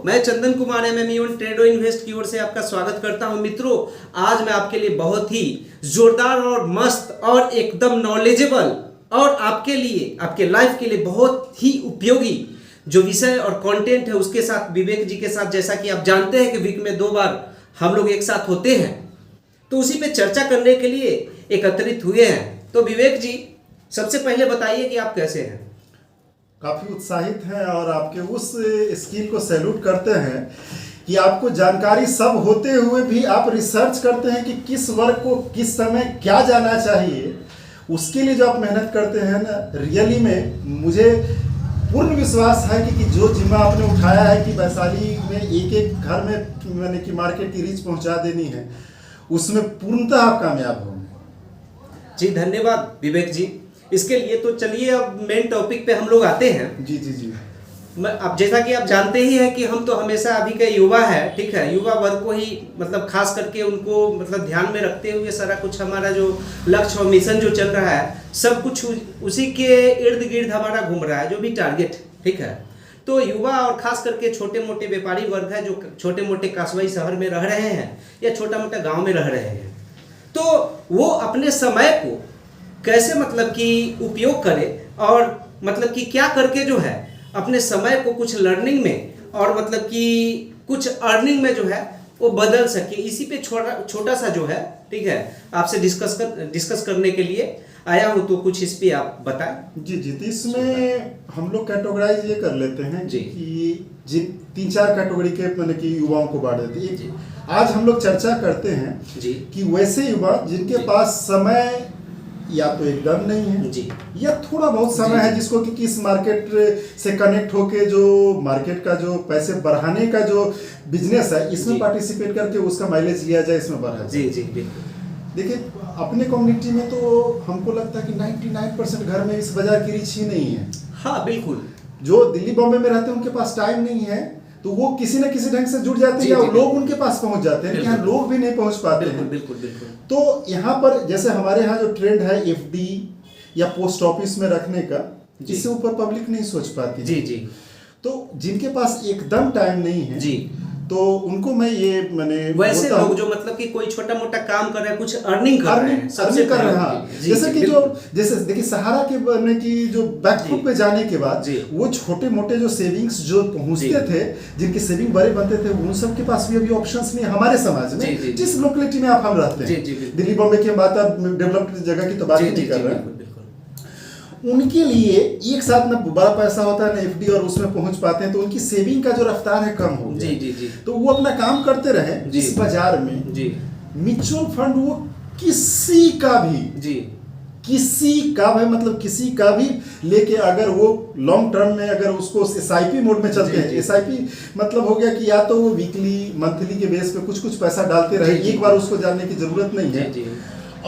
मैं Chandan Kumar MME Trudeau invest की ओर से आपका स्वागत करता हूं। मित्रों, आज मैं आपके लिए बहुत ही जोरदार और मस्त और एकदम नॉलेजेबल और आपके लिए, आपके लाइफ के लिए बहुत ही उपयोगी जो विषय और कंटेंट है उसके साथ, विवेक जी के साथ, जैसा कि आप जानते हैं कि वीक में 2 बार हम लोग एक साथ होते हैं, तो उसी पे चर्चा करने के लिए एकत्रित हुए हैं। तो विवेक जी, सबसे पहले बताइए कि आप कैसे हैं? काफ़ी उत्साहित हैं और आपके उस स्किल को सैल्यूट करते हैं कि आपको जानकारी सब होते हुए भी आप रिसर्च करते हैं कि किस वर्ग को किस समय क्या जाना चाहिए। उसके लिए जो आप मेहनत करते हैं ना, रियली में मुझे पूर्ण विश्वास है कि जो जिम्मा आपने उठाया है कि वैशाली में एक एक घर में मैंने कि मार्केट की रीच पहुंचा देनी है, उसमें पूर्णतः आप कामयाब होंगे। जी धन्यवाद विवेक जी। इसके लिए तो चलिए अब मेन टॉपिक पे हम लोग आते हैं। जी जी जी। अब जैसा कि आप जानते ही हैं कि हम तो हमेशा अभी के युवा है, ठीक है, युवा वर्ग को ही मतलब खास करके उनको मतलब ध्यान में रखते हुए सारा कुछ हमारा जो लक्ष्य और मिशन जो चल रहा है, सब कुछ उसी के इर्द गिर्द हमारा घूम रहा है, जो भी टारगेट, ठीक है। तो युवा और खास करके छोटे मोटे व्यापारी वर्ग है जो छोटे मोटे कस्बई शहर में रह रहे हैं या छोटा मोटा गाँव में रह रहे हैं, तो वो अपने समय को कैसे मतलब कि उपयोग करे और मतलब कि क्या करके जो है अपने समय को कुछ लर्निंग में और मतलब कि कुछ अर्निंग में जो है वो बदल सके, इसी पे छोटा सा जो है, ठीक है, आपसे डिस्कस करने के लिए आया हूँ। तो कुछ इस पे आप बताएं। जी जी। तो इसमें हम लोग कैटेगराइज ये कर लेते हैं जी कि जिन 3-4 कैटेगरी के मैंने कि युवाओं को बांट देते हैं। आज हम लोग चर्चा करते हैं जी कि वैसे युवा जिनके पास समय या तो एकदम नहीं है जी, या थोड़ा बहुत समय है, जिसको कि किस मार्केट से कनेक्ट होके जो मार्केट का जो पैसे बढ़ाने का जो बिजनेस है, इसमें पार्टिसिपेट करके उसका माइलेज लिया जाए, इसमें बढ़ा जाए। जी जी बिल्कुल। देखिए, अपने कम्युनिटी में तो हमको लगता है कि 99% घर में इस बाजार की रीच ही नहीं है। हाँ बिल्कुल। जो दिल्ली बॉम्बे में रहते हैं उनके पास टाइम नहीं है, तो वो किसी न किसी ढंग से जुड़ जाते हैं या लोग उनके पास पहुंच जाते हैं, यहाँ लोग भी नहीं पहुंच पाते हैं। बिल्कुल बिल्कुल। तो यहाँ पर जैसे हमारे यहाँ जो ट्रेंड है एफडी या पोस्ट ऑफिस में रखने का, इससे ऊपर पब्लिक नहीं सोच पाती। जी जी। तो जिनके पास एकदम टाइम नहीं है जी, तो उनको मैं ये मैंने वैसे लोग जो मतलब कि कोई छोटा मोटा काम कर रहे हैं, कुछ अर्निंग कर रहे हैं, सबसे कर रहे हैं। जैसे कि जो जैसे देखिए सहारा के बनने की जो बैकफुट पे जाने के बाद वो छोटे मोटे जो सेविंग्स जो पहुंचते थे, जिनके सेविंग बड़े बनते थे, उन सब के पास भी अभी ऑप्शंस नहीं हमारे समाज में, जिस लोकेलिटी में आप हम रहते हैं। दिल्ली बॉम्बे की बात, डेवलप्ड जगह की तो बात नहीं कर रहे हैं। उनके लिए एक साथ में बड़ा पैसा होता है ना एफडी, और उसमें पहुंच पाते हैं, तो उनकी सेविंग का जो रफ्तार है कम हो गया। जी जी जी। तो वो अपना काम करते रहे इस बाजार में। जी, म्यूचुअल फंड वो किसी का भी मतलब किसी का भी लेके अगर वो लॉन्ग टर्म में अगर उसको एसआईपी मोड में चलते हैं, एसआईपी मतलब हो गया कि या तो वो वीकली मंथली के बेस पे कुछ पैसा डालते रहे, एक बार उसको जानने की जरूरत नहीं है,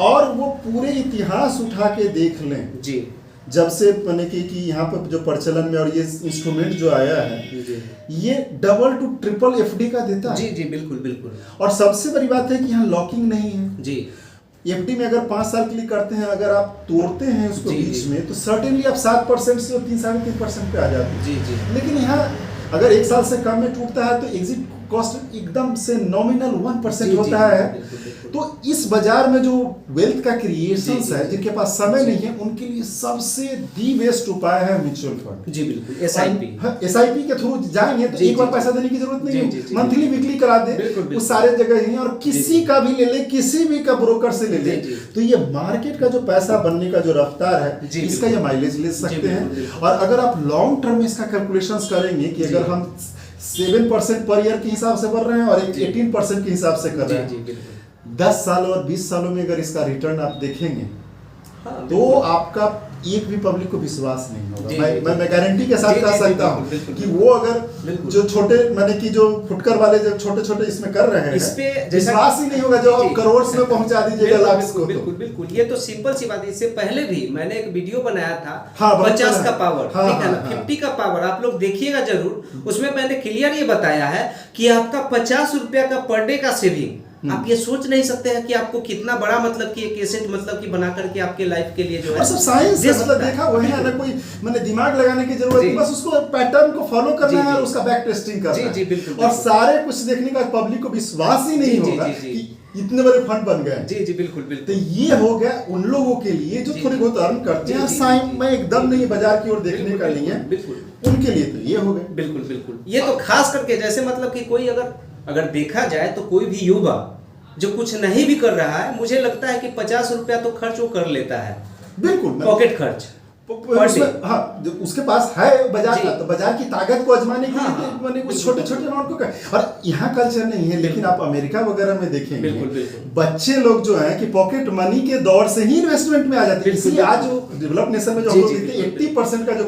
और वो पूरे इतिहास उठा के देख लें जी, जब से मैंने कि यहाँ पे जो प्रचलन में और ये इंस्ट्रूमेंट जो आया है, ये डबल टू ट्रिपल एफडी का देता है। जी जी बिल्कुल बिल्कुल। और और सबसे बड़ी बात है कि यहाँ लॉकिंग नहीं है जी। एफडी में अगर 5 साल के लिए करते हैं, अगर आप तोड़ते हैं उसको बीच में, तो सर्टेनली आप 7% से 3-3.5% पे आ जाते हैं। जी जी। लेकिन यहाँ अगर 1 साल से कम में टूटता है तो एग्जिट कॉस्ट एकदम से नॉमिनल 1% होता है। तो इस बाजार में जो वेल्थ का क्रिएशन है, जिनके पास समय नहीं है, उनके लिए सबसे दी बेस्ट उपाय है म्यूचुअल फंड। जी बिल्कुल। एसआईपी के थ्रू जाएंगे तो एक बार पैसा देने की जरूरत नहीं है, मंथली वीकली करा दे, वो सारे जगह ही, और किसी का भी ले ले, किसी भी का ब्रोकर से ले ले, तो ये मार्केट का जो पैसा बनने का जो रफ्तार है, इसका ये माइलेज ले सकते हैं। और अगर आप लॉन्ग टर्म में इसका कैलकुलेशंस करेंगे कि अगर हम 7% पर ईयर के हिसाब से बढ़ रहे हैं और 18% के हिसाब से कर रहे हैं, 10 साल और 20 सालों में अगर इसका रिटर्न आप देखेंगे, तो आपका एक भी पब्लिक को विश्वास नहीं होगा। मैं गारंटी के साथ कह सकता हूँ कि वो अगर जो छोटे माने कि जो फुटकर वाले जो छोटे इसमें कर रहे हैं, इस पे विश्वास ही नहीं होगा। जो आप करोड़ में पहुंचा दीजिएगा लाख को। बिल्कुल बिल्कुल। ये तो सिंपल सी बात है। इससे पहले भी मैंने एक वीडियो बनाया था 50 का पावर, ठीक है ना, 50 का पावर, आप लोग देखिएगा जरूर। उसमें मैंने क्लियर ये बताया है कि आपका 50 रुपया का पर डे का सेविंग आप ये सोच नहीं सकते हैं कि आपको कितना बड़ा मतलब कि एक एसेट मतलब कि बना करके आपके लाइफ के लिए जो है और सब साइंस मतलब देखा हुआ है ना, कोई मैंने दिमाग लगाने की जरूरत नहीं, बस उसको पैटर्न को फॉलो करना है और उसका बैक टेस्टिंग करना है। जी बिल्कुल। और सारे कुछ देखने का पब्लिक को विश्वास ही नहीं होगा कि इतने बड़े फंड बन गए। जी बिल्कुल बिल्कुल। तो ये हो गया उन लोगों के लिए जो थोड़ी बहुत अर्न करते हैं, साइम में एकदम नहीं बाजार की ओर देखने का नहीं है, बिल्कुल उनके लिए तो ये हो गया। बिल्कुल बिल्कुल। ये तो खास करके जैसे मतलब कि कोई अगर देखा जाए तो कोई भी युवा जो कुछ नहीं भी कर रहा है, मुझे लगता है कि 50 रुपया तो खर्च वो कर लेता है, बिल्कुल पॉकेट खर्च। हाँ, उसके पास है बाजार का, तो बाजार की ताकत को आजमाने के लिए मैंने उस छोटे छोटे अमाउंट को कर। और यहाँ कल्चर नहीं है, लेकिन आप अमेरिका वगैरह में देखेंगे बच्चे लोग जो है कि पॉकेट मनी के दौर से ही इन्वेस्टमेंट में आ जाते हैं। इसलिए आज जो डेवलप नेशन में जो हम लोग देखते हैं 80% का जो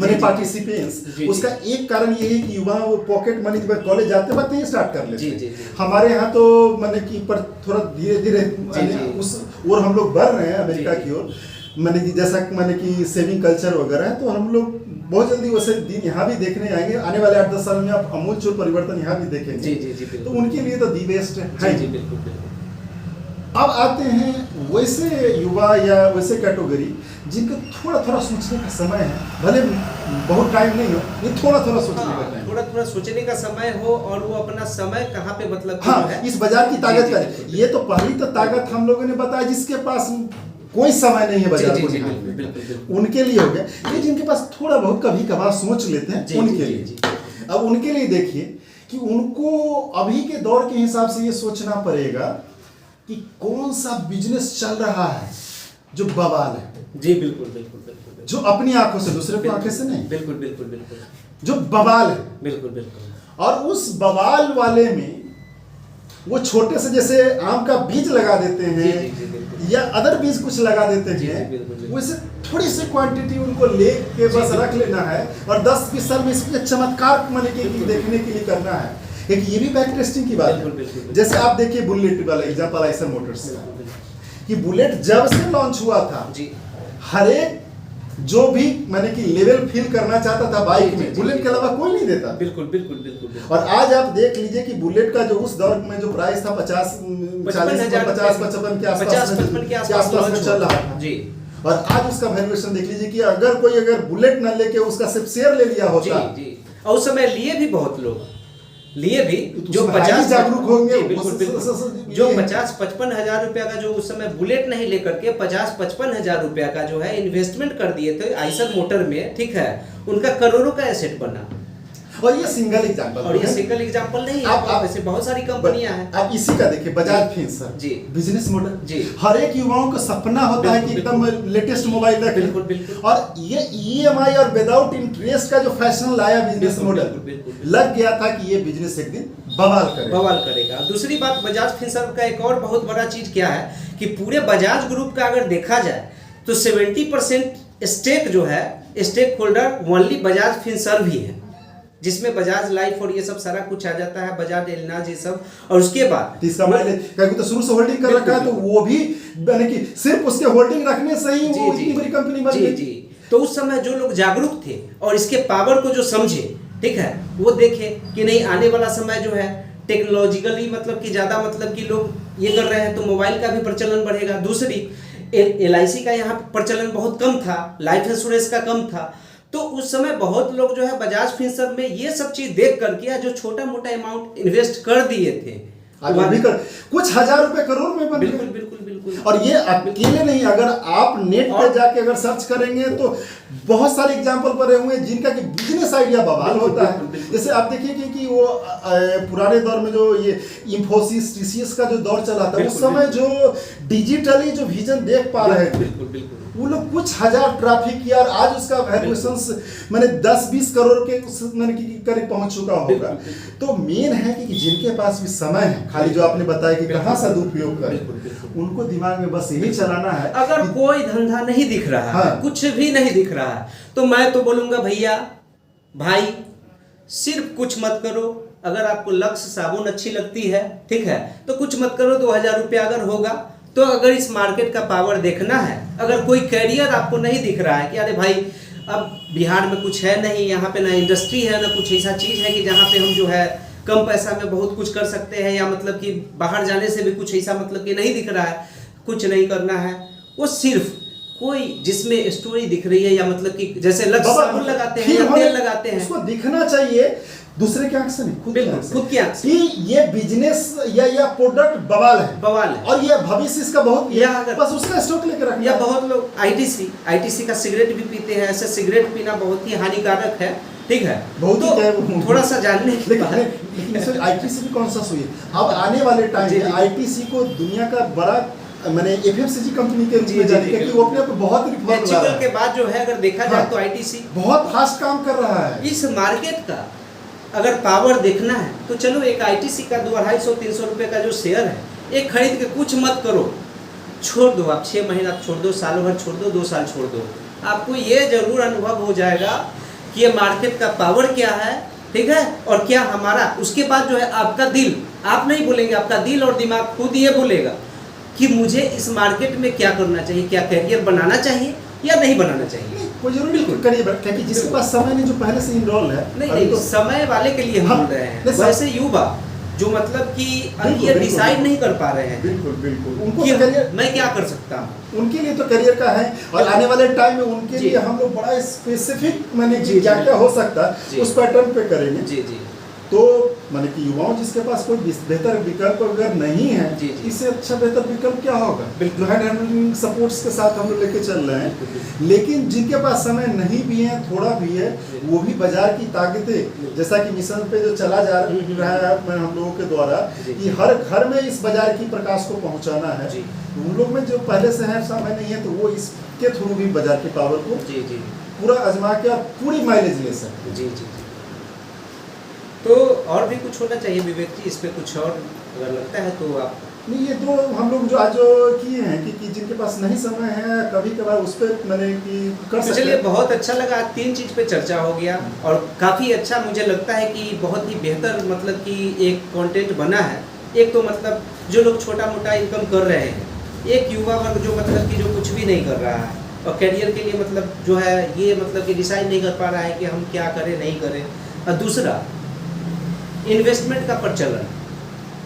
मनी पार्टिसिपेंस, उसका एक कारण ये है कि युवा वो पॉकेट मनी जब कॉलेज जाते वक्त ही स्टार्ट कर लेते हैं। हमारे यहाँ तो मैंने कि पर थोड़ा धीरे धीरे उस और हम लोग बढ़ रहे हैं अमेरिका की ओर। मैंने कि जैसा मैंने कि सेविंग कल्चर वगैरह है, तो हम लोग बहुत जल्दी वैसे दिन यहाँ भी देखने आएंगे। आने वाले 8-10 साल में आप अमूलचूल परिवर्तन यहाँ भी देखेंगे। जी तो उनके लिए तो दी बेस्ट है। जी बिल्कुल। अब आते हैं वैसे युवा या वैसे कैटेगरी जिनको थोड़ा थोड़ा सोचने का समय है, भले बहुत टाइम नहीं हो, ये थोड़ा थोड़ा सोचने का टाइम, थोड़ा सोचने का समय हो, और वो अपना समय कहाँ पे मतलब हाँ, इस बाजार की ताकत का। ये तो पहली तो ताकत हम लोगों ने बताया, जिसके पास कोई समय नहीं है बाजार को निकालने का, उनके लिए हो गया। ये जिनके पास थोड़ा बहुत कभी कभार सोच लेते हैं, उनके लिए। अब उनके लिए देखिए कि उनको अभी के दौर के हिसाब से ये सोचना पड़ेगा कि कौन सा बिजनेस चल रहा है जो बवाल है। जी बिल्कुल। जो अपनी आंखों से, दूसरे की आंखें से नहीं, बिल्कुल। जो बवाल है, बिल्कुल। और उस बवाल वाले में वो छोटे से जैसे आम का बीज लगा देते हैं या अदर बीज कुछ लगा देते हैं, वैसे थोड़ी सी क्वांटिटी उनको लेके बस रख लेना है और 10-20 साल में इसमें चमत्कार माने के देखने के लिए करना है। एक ये भी बैक टेस्टिंग की बात है। जैसे आप देखिए बुलेट वाला एग्जांपल आइसर मोटर्स कि बुलेट जब से लॉन्च हुआ था, हर एक जो भी मैंने कि लेवल फील करना चाहता था बाइक में, बुलेट के अलावा कोई नहीं देता। बिल्कुल। और आज आप देख लीजिए कि बुलेट का जो उस दौर में जो प्राइस था 50-55 के आसपास में चल रहा था जी। और आज उसका वैल्यूएशन देख लीजिए कि अगर बुलेट न लेके उसका सिर्फ शेयर ले लिया होता जी। और उस समय लिए भी बहुत लोग भी जो 50 जागरूक होंगे, जो 50-55 हजार रुपया का जो उस समय बुलेट नहीं लेकर के 50-55 हजार रुपया का जो है इन्वेस्टमेंट कर दिए थे आइसर मोटर में, ठीक है, उनका करोड़ों का एसेट बना। और ये सिंगल एग्जांपल, और ये सिंगल एग्जांपल नहीं है, आप ऐसे बहुत सारी कंपनियां हैं। आप इसी का देखिए बजाज फिंसर जी, बिजनेस मॉडल जी, हर एक युवाओं का सपना होता है कि एकदम लेटेस्ट मोबाइल रखें। बिल्कुल। और ये ईएमआई और विदाउट इंटरेस्ट का जो फैशन लाया बिजनेस मॉडल, लग गया था कि ये बिजनेस एक दिन बवाल करेगा। दूसरी बात, बजाज फिंसर का एक और बहुत बड़ा चीज क्या है कि पूरे बजाज ग्रुप का अगर देखा जाए तो 70% स्टेक जो है, स्टेक होल्डर ओनली बजाज फिंसर भी है, जिसमें बजाज लाइफ और ये सब सारा कुछ आ जाता है, बजाज एलिनाज ये सब। और उसके बाद इसका मतलब तो शुरू से होल्डिंग कर रखा है, तो वो भी यानी कि सिर्फ उसके होल्डिंग रखने से ही वो इतनी बड़ी कंपनी बन गई। जी। तो उस समय जो लोग जागरूक थे और इसके पावर को जो समझे, ठीक है, वो देखे कि नहीं आने वाला समय जो है टेक्नोलॉजिकली मतलब कि ज़्यादा मतलब कि लोग ये कर रहे हैं, तो मोबाइल का भी प्रचलन बढ़ेगा। दूसरी LIC का यहाँ प्रचलन बहुत कम था, लाइफ इंश्योरेंस का कम था, तो उस समय बहुत लोग जो है बजाज फिंसर में ये सब चीज देख करके जो छोटा मोटा अमाउंट इन्वेस्ट कर दिए थे, कुछ हजार रुपए करोड़ में बन गए। बिल्कुल। और ये अकेले नहीं, अगर आप नेट पे जाके अगर सर्च करेंगे तो बहुत सारे एग्जांपल पड़े हुए हैं जिनका कि बिजनेस आइडिया बवाल होता है। जैसे आप देखिए कि वो पुराने दौर में जो ये इंफोसिस TCS का जो दौर चला था, उस समय जो डिजिटली जो विजन देख पा रहे थे, बिल्कुल वो लोग कुछ हजार ट्रैफिक किया और आज उसका वैल्यूएशन मैंने 10-20 करोड़ के मैंने करीब पहुंच चुका होगा। तो मेन है कि जिनके पास भी समय है, खाली जो आपने बताया कि कहाँ सदुपयोग करें, उनको दिमाग में बस यही चलाना है। अगर कोई धंधा नहीं दिख रहा है, कुछ भी नहीं दिख रहा है, तो मैं तो बोलूंगा भैया भाई सिर्फ कुछ मत करो। अगर आपको लक्ष्य साबुन अच्छी लगती है, ठीक है, तो कुछ मत करो, 2000 रुपया अगर होगा तो अगर इस मार्केट का पावर देखना है, अगर कोई कैरियर आपको नहीं दिख रहा है कि अरे भाई अब बिहार में कुछ है नहीं, यहाँ पे ना इंडस्ट्री है ना कुछ ऐसा चीज़ है कि जहाँ पे हम जो है कम पैसा में बहुत कुछ कर सकते हैं, या मतलब कि बाहर जाने से भी कुछ ऐसा मतलब कि नहीं दिख रहा है, कुछ नहीं करना है। वो सिर्फ कोई जिसमें स्टोरी दिख रही है, या मतलब कि जैसे लक्ष्य साबुन लगाते हैं या तेल लगाते हैं, उसको दिखना चाहिए दूसरे के आंख से नहीं, खुद की आंख से कि ये बिजनेस या प्रोडक्ट बवाल है और ये भविष्य इसका बहुत, बस उसका स्टॉक लेकर रखना। या बहुत लोग आईटीसी का सिगरेट भी पीते हैं। ऐसे सिगरेट पीना बहुत ही हानिकारक है, ठीक है, बहुत तो थोड़ा सा जानने के बाद लेकिन आईटीसी भी कौन सा सुई है। अब आने वाले टाइम में आईटीसी को दुनिया का बड़ा मैंने एफएमसीजी कंपनी के रूप में जाने का, कि वो अपने आप बहुत रिफॉर्म ला रहा है। के बाद जो है अगर देखा जाए तो आईटीसी बहुत फास्ट काम कर रहा है। इस मार्केट का अगर पावर देखना है तो चलो एक आईटीसी का 200-250-300 रुपए का जो शेयर है, एक खरीद के कुछ मत करो, छोड़ दो आप, 6 महीना छोड़ दो, साल भर छोड़ दो, 2 साल छोड़ दो, आपको ये जरूर अनुभव हो जाएगा कि ये मार्केट का पावर क्या है, ठीक है, और क्या हमारा। उसके बाद जो है आपका दिल, आप नहीं बोलेंगे, आपका दिल और दिमाग खुद ये बोलेगा कि मुझे इस मार्केट में क्या करना चाहिए, क्या करियर बनाना चाहिए या नहीं बनाना चाहिए। कोई जरूरी बिल्कुल करिए, क्योंकि जिसके पास समय नहीं, जो पहले से इनरोल है, नहीं तो समय वाले के लिए हम बोल रहे हैं। वैसे युवा जो मतलब कि ये डिसाइड नहीं कर पा रहे हैं, बिल्कुल उनको कि करियर मैं क्या कर सकता हूँ, उनके लिए तो करियर का है। और आने वाले टाइम में उनके लिए हम लोग बड़ा स्पेसिफिक मैंने क्या हो सकता है उस पैटर्न पे करेंगे। जी तो माने कि युवाओं जिसके पास कोई बेहतर विकल्प अगर नहीं है, इससे अच्छा बेहतर विकल्प क्या होगा। बिल्कुल हैंड हैंडलिंग सपोर्ट्स के साथ हम लोग लेके चल रहे हैं। लेकिन जिनके पास समय नहीं भी है, थोड़ा भी है, वो भी बाजार की ताकतें, जैसा कि मिशन पे जो चला जा रहा है हम लोगों के द्वारा, कि हर घर में इस बाजार की प्रकाश को पहुंचाना है। उन लोग में जो पहले से है समय नहीं है, तो वो इसके थ्रू भी बाजार की पावर को पूरा आजमा के और पूरी माइलेज ले सकते। जी तो और भी कुछ होना चाहिए विवेक जी, इस पे कुछ और अगर लगता है तो आप। नहीं, ये तो हम लोग जो आज किए हैं कि जिनके पास नहीं समय है, कभी कभार उस पर मैंने कि कर सकते हैं। चलिए बहुत अच्छा लगा, 3 चीज़ पे चर्चा हो गया और काफ़ी अच्छा मुझे लगता है कि बहुत ही बेहतर मतलब कि एक कंटेंट बना है। एक तो मतलब जो लोग छोटा मोटा इनकम कर रहे हैं, एक युवा वर्ग जो मतलब कि जो कुछ भी नहीं कर रहा है और करियर के लिए मतलब जो है ये मतलब कि डिसाइड नहीं कर पा रहा है कि हम क्या करें नहीं करें। और दूसरा इन्वेस्टमेंट का प्रचलन,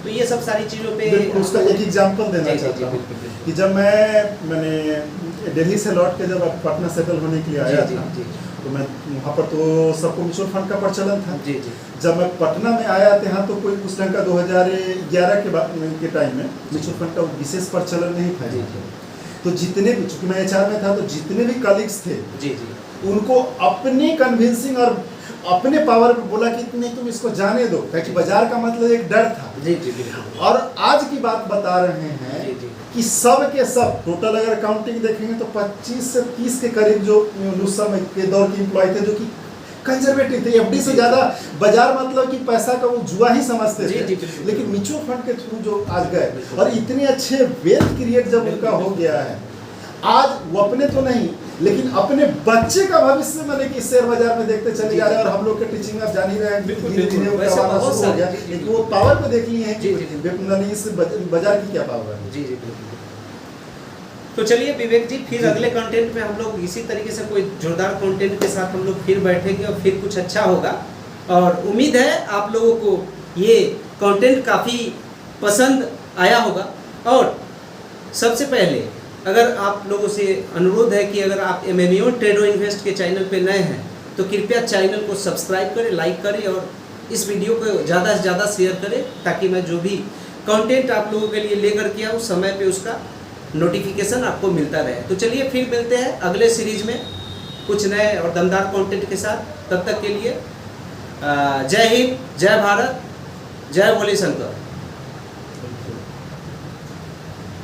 तो ये सब सारी चीज़ों पे उसका एक एग्जांपल देना चाहता हूँ कि जब मैंने दिल्ली से लौट के जब पटना सेटल होने के लिए आया था, तो मैं वहाँ पर तो सबको म्यूचुअल फंड का प्रचलन था। जब मैं पटना में आया था यहाँ, तो कोई उस टाइम का 2011 के टाइम में म्यूचुअल फंड का विशेष प्रचलन नहीं था। तो जितने भी, चूंकि मैं HR में था, तो जितने भी कलीग्स थे उनको अपनी कन्विंसिंग और अपने पावर पे बोला कि नहीं तुम इसको जाने दो, ताकि बाजार का मतलब एक डर था। और आज की बात बता रहे हैं कि सब के सब टोटल अगर काउंटिंग देखेंगे तो 25 से 30 के करीब जो उस समय के दौर के एम्प्लॉय थे, जो कि कंजर्वेटिव थे, FD से ज्यादा बाजार मतलब कि पैसा का वो जुआ ही समझते थे। लेकिन म्यूचुअल फंड के थ्रू जो आज गए और इतने अच्छे वेल्थ क्रिएट जब उनका हो गया है, आज वो अपने तो नहीं लेकिन अपने बच्चे का भविष्य मैंने कि शेयर बाजार में देखते चले जा रहे हैं। और हम लोग के टीचिंग आप जान ही रहे हैं, धीरे-धीरे वो करवाना शुरू हो गया। लेकिन वो पावर पे देख लिए हैं कि इस बाजार की क्या पावर है। जी बिल्कुल। तो चलिए विवेक जी, फिर अगले कंटेंट में हम लोग इसी तरीके से कोई जोरदार कंटेंट के साथ हम लोग फिर बैठेंगे और फिर कुछ अच्छा होगा। और उम्मीद है आप लोगों को ये कंटेंट काफ़ी पसंद आया होगा। और सबसे पहले अगर आप लोगों से अनुरोध है कि अगर आप MMO ट्रेडो इन्वेस्ट के चैनल पे नए हैं तो कृपया चैनल को सब्सक्राइब करें, लाइक करें और इस वीडियो को ज़्यादा से ज़्यादा शेयर करें, ताकि मैं जो भी कंटेंट आप लोगों के लिए लेकर के आऊँ समय पे उसका नोटिफिकेशन आपको मिलता रहे। तो चलिए फिर मिलते हैं अगले सीरीज में कुछ नए और दमदार कंटेंट के साथ। तब तक के लिए जय हिंद, जय भारत, जय भोले शंकर।